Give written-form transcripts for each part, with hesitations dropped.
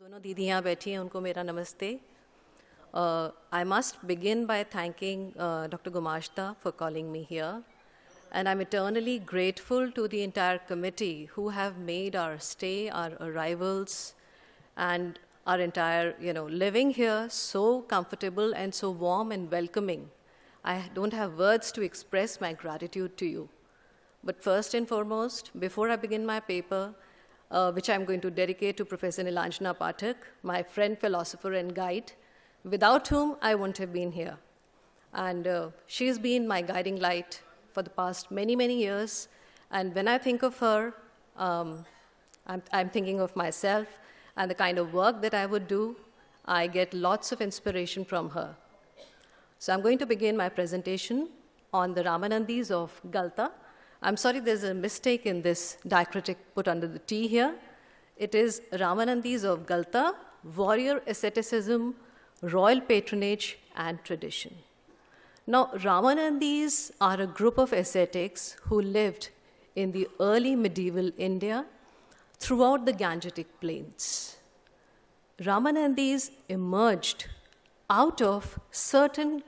दोनों दीदी यहाँ बैठी हैं, उनको मेरा नमस्ते. I must begin by thanking Dr. Gumashta for calling me here. And I'm eternally grateful to the entire committee who have made our stay, our arrivals, and our entire, living here so comfortable and so warm and welcoming. I don't have words to express my gratitude to you. But first and foremost, before I begin my paper, which I'm going to dedicate to Professor Nilanjana Pathak, my friend, philosopher, and guide, without whom I wouldn't have been here. And she's been my guiding light for the past many, many years. And when I think of her, I'm thinking of myself and the kind of work that I would do. I get lots of inspiration from her. So I'm going to begin my presentation on the Ramanandas of Galta. I'm sorry, there's a mistake in this diacritic put under the T here. It is Ramanandas of Galta, warrior asceticism, royal patronage, and tradition. Now, Ramanandas are a group of ascetics who lived in the early medieval India throughout the Gangetic plains. Ramanandas emerged out of certain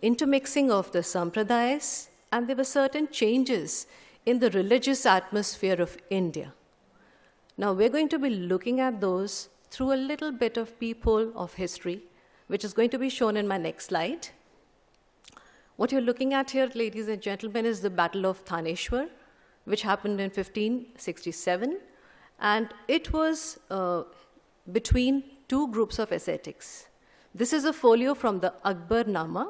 intermixing of the sampradayas, and there were certain changes in the religious atmosphere of India. Now, we're going to be looking at those through a little bit of peephole of history, which is going to be shown in my next slide. What you're looking at here, ladies and gentlemen, is the Battle of Thaneshwar, which happened in 1567, and it was between two groups of ascetics. This is a folio from the Akbarnama,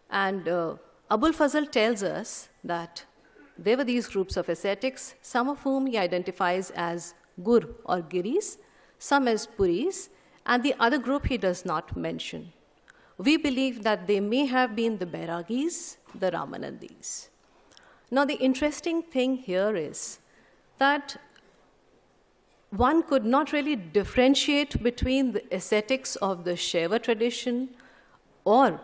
and Abul Fazl tells us that there were these groups of ascetics, some of whom he identifies as Gur or Giris, some as Puris, and the other group he does not mention. We believe that they may have been the Bairagis, the Ramanandas. Now, the interesting thing here is that one could not really differentiate between the ascetics of the Shaiva tradition or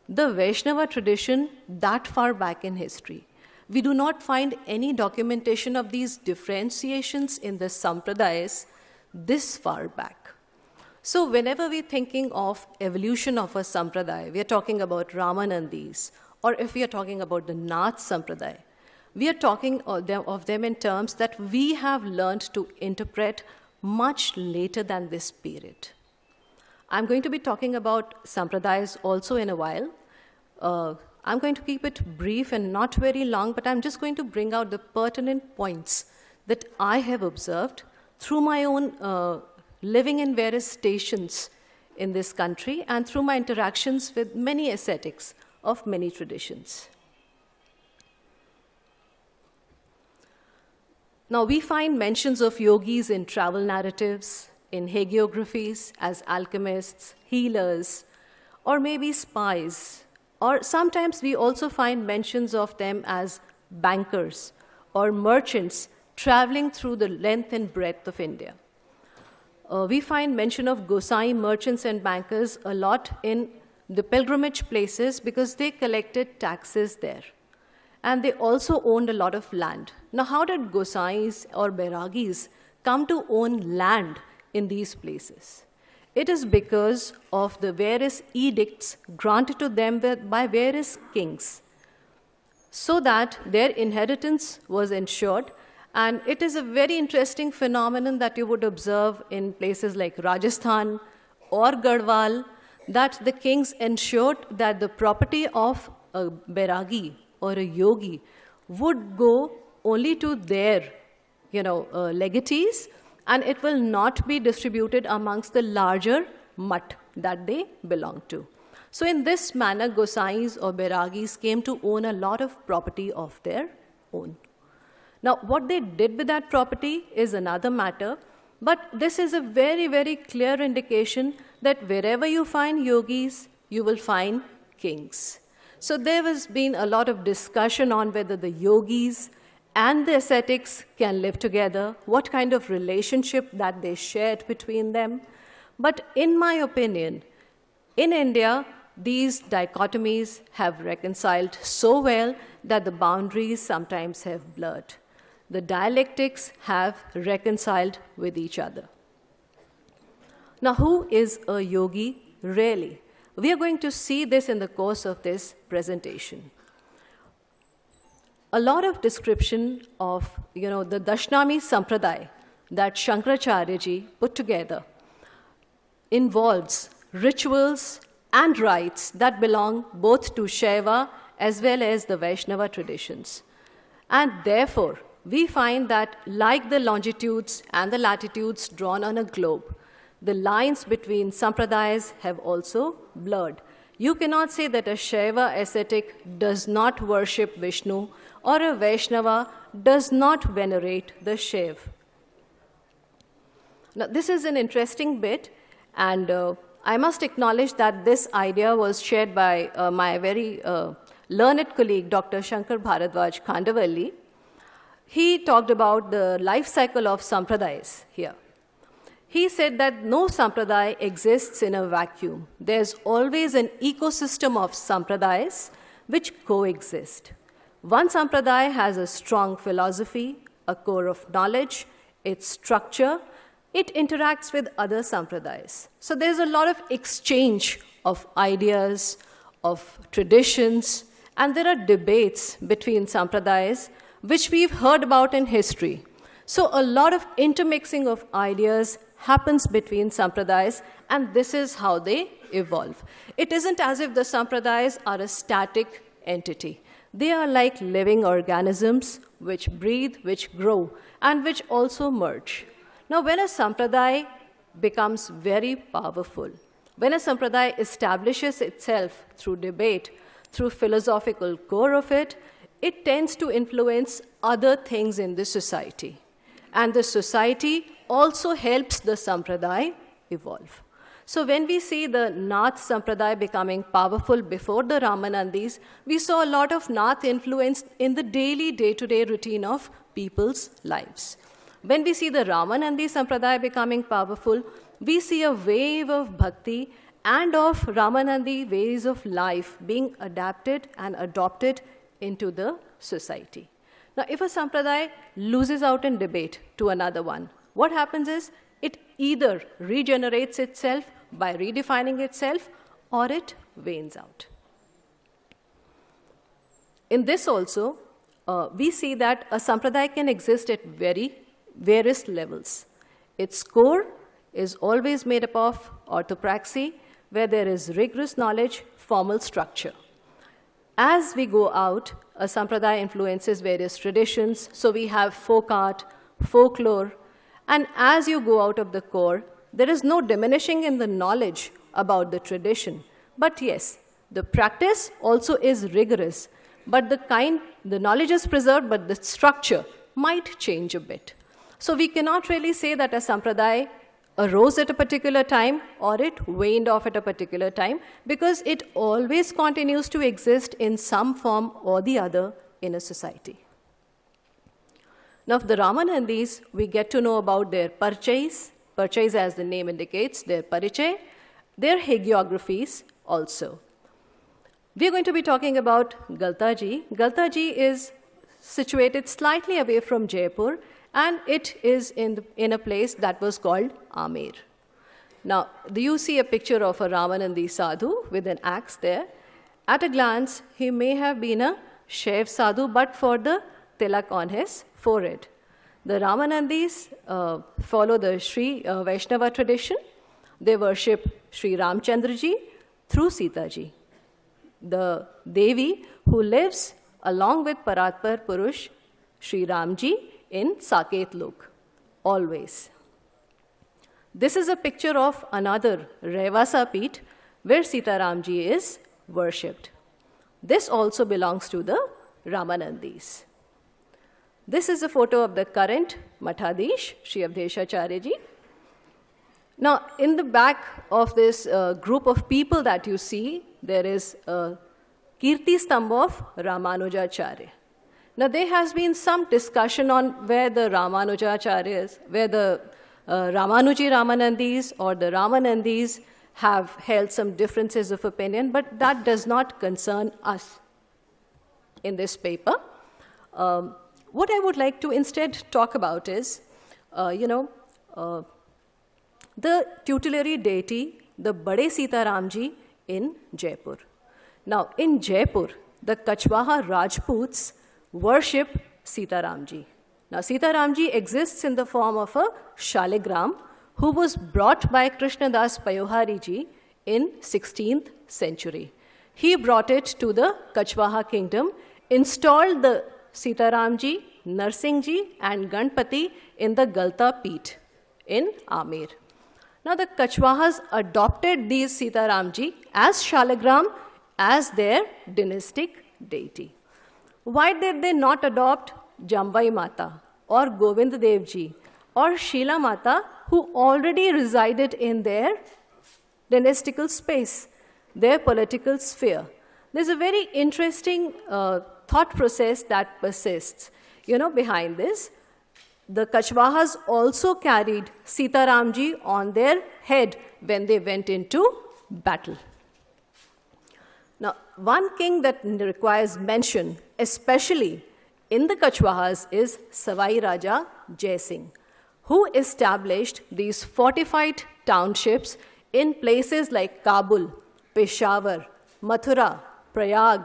the Vaishnava tradition that far back in history. We do not find any documentation of these differentiations in the sampradayas this far back. So whenever we're thinking of evolution of a sampradaya, we are talking about Ramanandas, or if we are talking about the Nath sampradaya, we are talking of them in terms that we have learned to interpret much later than this period. I'm going to be talking about sampradayas also in a while. I'm going to keep it brief and not very long, but I'm just going to bring out the pertinent points that I have observed through my own living in various stations in this country and through my interactions with many ascetics of many traditions. Now, we find mentions of yogis in travel narratives, in hagiographies as alchemists, healers, or maybe spies. Or sometimes we also find mentions of them as bankers or merchants traveling through the length and breadth of India. We find mention of Gosai merchants and bankers a lot in the pilgrimage places because they collected taxes there. And they also owned a lot of land. Now, how did Gosais or Bairagis come to own land in these places? It is because of the various edicts granted to them by various kings, so that their inheritance was ensured. And it is a very interesting phenomenon that you would observe in places like Rajasthan or Garhwal, that the kings ensured that the property of a Bairagi or a yogi would go only to their, legatees, and it will not be distributed amongst the larger mutt that they belong to. So in this manner, Gosais or Bairagis came to own a lot of property of their own. Now, what they did with that property is another matter, but this is a very, very clear indication that wherever you find yogis, you will find kings. So there has been a lot of discussion on whether the yogis and the ascetics can live together, what kind of relationship that they shared between them. But in my opinion, in India, these dichotomies have reconciled so well that the boundaries sometimes have blurred. The dialectics have reconciled with each other. Now, who is a yogi really? We are going to see this in the course of this presentation. A lot of description of the Dashnami Sampradaya that Shankaracharya ji put together involves rituals and rites that belong both to Shaiva as well as the Vaishnava traditions. And therefore, we find that like the longitudes and the latitudes drawn on a globe, the lines between sampradayas have also blurred. You cannot say that a Shaiva ascetic does not worship Vishnu or a Vaishnava does not venerate the Shiv. Now, this is an interesting bit, and I must acknowledge that this idea was shared by my very learned colleague, Dr. Shankar Bharadwaj Khandavalli. He talked about the life cycle of sampradayas here. He said that no sampradaya exists in a vacuum. There's always an ecosystem of sampradayas which coexist. One sampradaya has a strong philosophy, a core of knowledge, its structure. It interacts with other sampradayas. So there's a lot of exchange of ideas, of traditions, and there are debates between sampradayas, which we've heard about in history. So a lot of intermixing of ideas happens between sampradayas, and this is how they evolve. It isn't as if the sampradayas are a static entity. They are like living organisms which breathe, which grow, and which also merge. Now, when a sampradaya becomes very powerful, when a sampradaya establishes itself through debate, through philosophical core of it, it tends to influence other things in the society. And the society also helps the sampradaya evolve. So when we see the Nath Sampradaya becoming powerful before the Ramanandis, we saw a lot of Nath influence in the daily, day-to-day routine of people's lives. When we see the Ramanandi Sampradaya becoming powerful, we see a wave of bhakti and of Ramanandi ways of life being adapted and adopted into the society. Now, if a Sampradaya loses out in debate to another one, what happens is it either regenerates itself by redefining itself or it wanes out. In this also, we see that a Sampradaya can exist at various levels. Its core is always made up of orthopraxy, where there is rigorous knowledge, formal structure. As we go out, a Sampradaya influences various traditions. So we have folk art, folklore, and as you go out of the core, there is no diminishing in the knowledge about the tradition. But yes, the practice also is rigorous, but the knowledge is preserved, but the structure might change a bit. So we cannot really say that a Sampradaya arose at a particular time or it waned off at a particular time, because it always continues to exist in some form or the other in a society. Now, of the Ramanandis, we get to know about their parchais, as the name indicates, their parichay, their hagiographies also. We are going to be talking about Galta ji. Galta ji is situated slightly away from Jaipur, and it is in a place that was called Amer. Now, you see a picture of a Ramanandi sadhu with an axe there. At a glance, he may have been a Shaiv sadhu, but for the tilak on his forehead. The Ramanandis follow the Sri Vaishnava tradition. They worship Sri Ramchandra ji through Sita ji, the Devi who lives along with Paratpar Purush Sri Ramji in Saket Lok, always. This is a picture of another Revasa Peeth where Sita Ramji is worshipped. This also belongs to the Ramanandis. This is a photo of the current Mathadish, Sri Avdeshacharya ji. Now, in the back of this group of people that you see, there is a Kirti Stambha of Ramanujacharya. Now, there has been some discussion on where the Ramanujacharyas, where the Ramanuji Ramanandis or the Ramanandis have held some differences of opinion, but that does not concern us in this paper. What I would like to instead talk about is, the the tutelary deity, the Bade Sitaramji in Jaipur. Now, in Jaipur, the Kachwaha Rajputs worship Sitaramji. Now, Sitaramji exists in the form of a Shaligram who was brought by Krishnadas Payohariji in 16th century. He brought it to the Kachwaha kingdom, installed the Sitaramji, Narsingji and Ganpati in the Galta Peeth in Amer. Now the Kachwahas adopted these Sitaramji as Shaligram as their dynastic deity. Why did they not adopt Jambai Mata or Govind Dev Ji or Sheela Mata, who already resided in their dynastical space, their political sphere? There's a very interesting thought process that persists, behind this. The Kachwahas also carried Sitaramji on their head when they went into battle. Now, one king that requires mention, especially in the Kachwahas, is Savai Raja Jai Singh, who established these fortified townships in places like Kabul, Peshawar, Mathura, Prayag,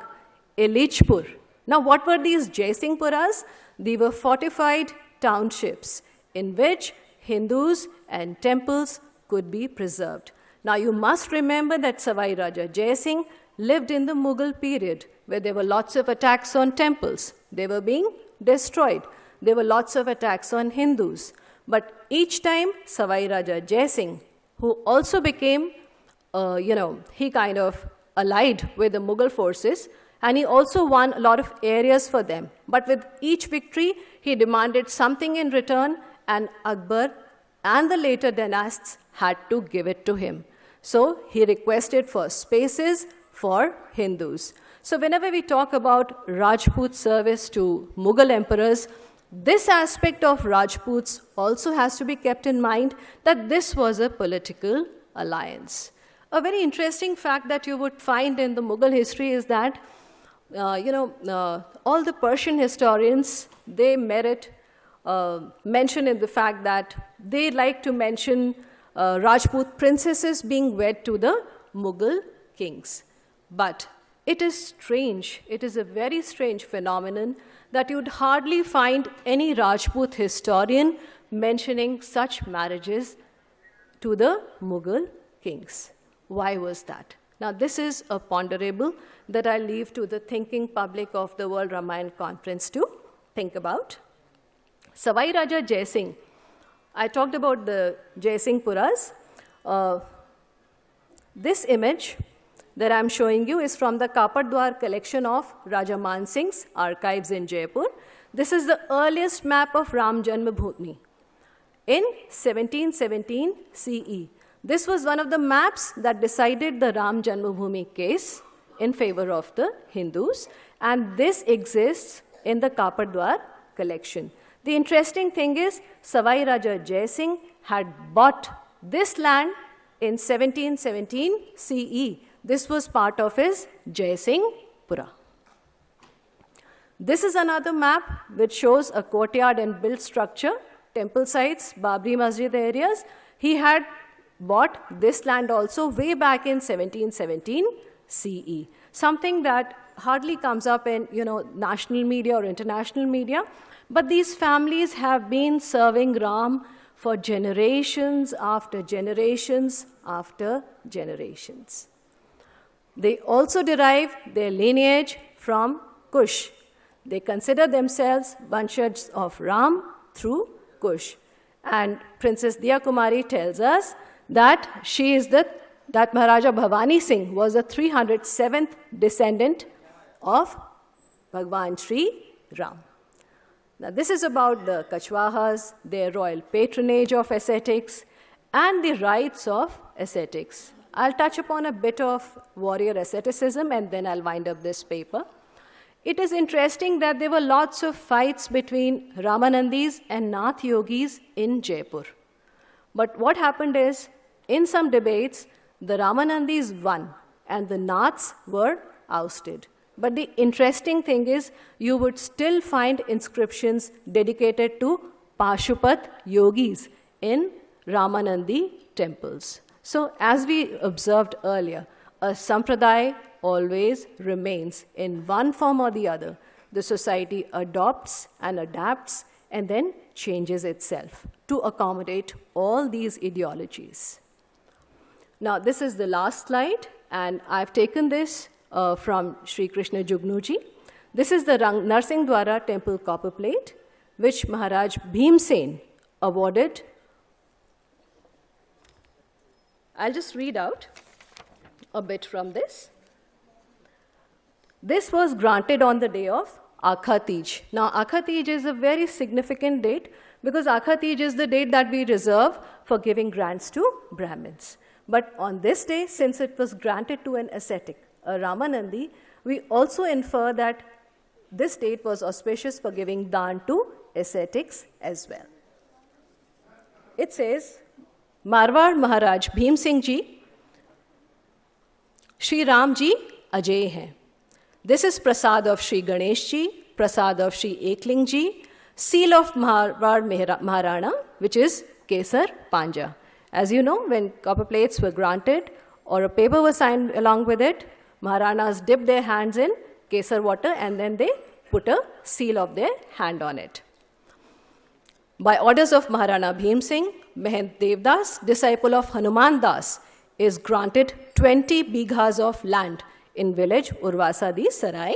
Elichpur. Now, what were these Jai Singh Puras? They were fortified townships in which Hindus and temples could be preserved. Now, you must remember that Savai Raja Jai Singh lived in the Mughal period, where there were lots of attacks on temples. They were being destroyed. There were lots of attacks on Hindus. But each time, Savai Raja Jai Singh, who also became, he kind of allied with the Mughal forces, and he also won a lot of areas for them. But with each victory, he demanded something in return, and Akbar and the later dynasts had to give it to him. So he requested for spaces for Hindus. So whenever we talk about Rajput service to Mughal emperors, this aspect of Rajputs also has to be kept in mind, that this was a political alliance. A very interesting fact that you would find in the Mughal history is that all the Persian historians, they merit mention in the fact that they like to mention Rajput princesses being wed to the Mughal kings. But it is strange, it is a very strange phenomenon that you'd hardly find any Rajput historian mentioning such marriages to the Mughal kings. Why was that? Now, this is a ponderable that I leave to the thinking public of the World Ramayana Conference to think about. Savai Raja Jai Singh. I talked about the Jai Singh Puras. This image that I'm showing you is from the Kapadwar collection of Raja Man Singh's archives in Jaipur. This is the earliest map of Ram Janmabhoomi in 1717 CE. This was one of the maps that decided the Ram Janmabhoomi case in favor of the Hindus, and this exists in the Kapadwar collection. The interesting thing is, Savai Raja Jai Singh had bought this land in 1717 CE. This was part of his Jai Singh Pura. This is another map which shows a courtyard and built structure, temple sites, Babri Masjid areas. He had bought this land also way back in 1717 CE. Something that hardly comes up in national media or international media. But these families have been serving Ram for generations after generations after generations. They also derive their lineage from Kush. They consider themselves vanshaj of Ram through Kush. And Princess Diya Kumari tells us that that Maharaja Bhavani Singh was the 307th descendant of Bhagwan Sri Ram. Now, this is about the Kachwahas, their royal patronage of ascetics, and the rites of ascetics. I'll touch upon a bit of warrior asceticism, and then I'll wind up this paper. It is interesting that there were lots of fights between Ramanandis and Nath yogis in Jaipur. But what happened is, in some debates, the Ramanandis won, and the Naths were ousted. But the interesting thing is, you would still find inscriptions dedicated to Pashupat yogis in Ramanandi temples. So as we observed earlier, a sampradaya always remains in one form or the other. The society adopts and adapts and then changes itself to accommodate all these ideologies. Now, this is the last slide, and I've taken this from Sri Krishna Jugnuji. This is the Narsinhdwara temple copper plate, which Maharaj Bhimsen awarded. I'll just read out a bit from this. This was granted on the day of Akha Teej. Now, Akha Teej is a very significant date because Akha Teej is the date that we reserve for giving grants to Brahmins. But on this day, since it was granted to an ascetic, a Ramanandi, we also infer that this date was auspicious for giving dan to ascetics as well. It says, Marwar Maharaj Bhim Singh Ji, Shri Ram Ji Ajay hain. This is Prasad of Shri Ganesh Ji, Prasad of Shri Ekling Ji, seal of Marwar Maharana, which is Kesar Panja. As you know, when copper plates were granted or a paper was signed along with it, Maharanas dipped their hands in Kesar water and then they put a seal of their hand on it. By orders of Maharana Bhim Singh, Mahant Devdas, disciple of Hanuman Das, is granted 20 bighas of land in village Urvasa Di Sarai.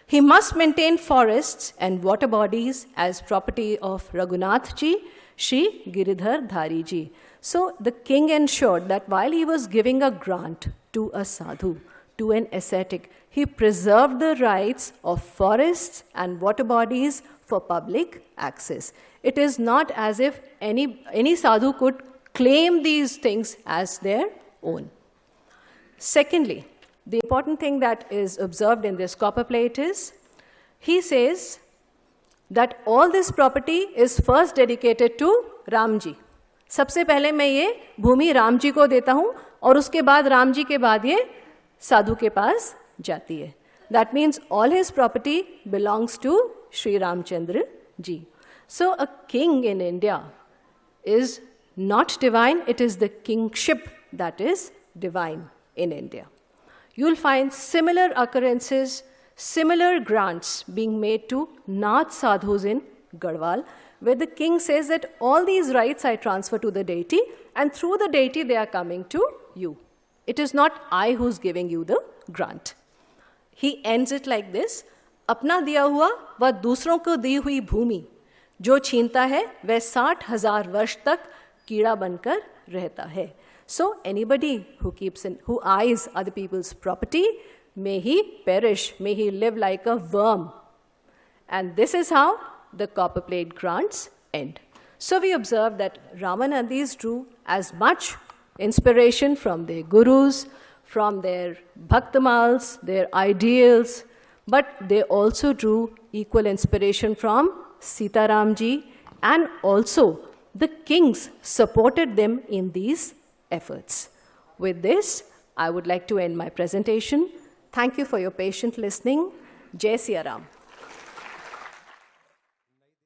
He must maintain forests and water bodies as property of Raghunath Ji, Shri Giridhar Dhari Ji. So the king ensured that while he was giving a grant to a sadhu, to an ascetic, he preserved the rights of forests and water bodies for public access. It is not as if any sadhu could claim these things as their own. Secondly, the important thing that is observed in this copper plate is, he says that all this property is first dedicated to Ram Ji. सबसे पहले मैं ये भूमि राम जी को देता हूँ और उसके बाद राम जी के बाद ये साधु के पास जाती है. That means all his property belongs to Sri Ramchandra Ji. So a king in India is not divine, it is the kingship that is divine in India. You'll find similar occurrences, similar grants being made to Nath sadhus in Garhwal, where the king says that all these rights I transfer to the deity, and through the deity they are coming to you. It is not I who's giving you the grant. He ends it like this, अपना दिया हुआ व दूसरों को दी हुई भूमि जो छीनता है वह 60,000 वर्ष तक कीड़ा बनकर रहता है. So anybody who eyes other people's property, may he perish, may he live like a worm. And this is how the copper plate grants end. So we observe that Ramanandis drew as much inspiration from their gurus, from their bhaktamals, their ideals, but they also drew equal inspiration from Sitaram Ji, and also the kings supported them in these efforts. With this, I would like to end my presentation. Thank you for your patient listening. Jai Siya Ram.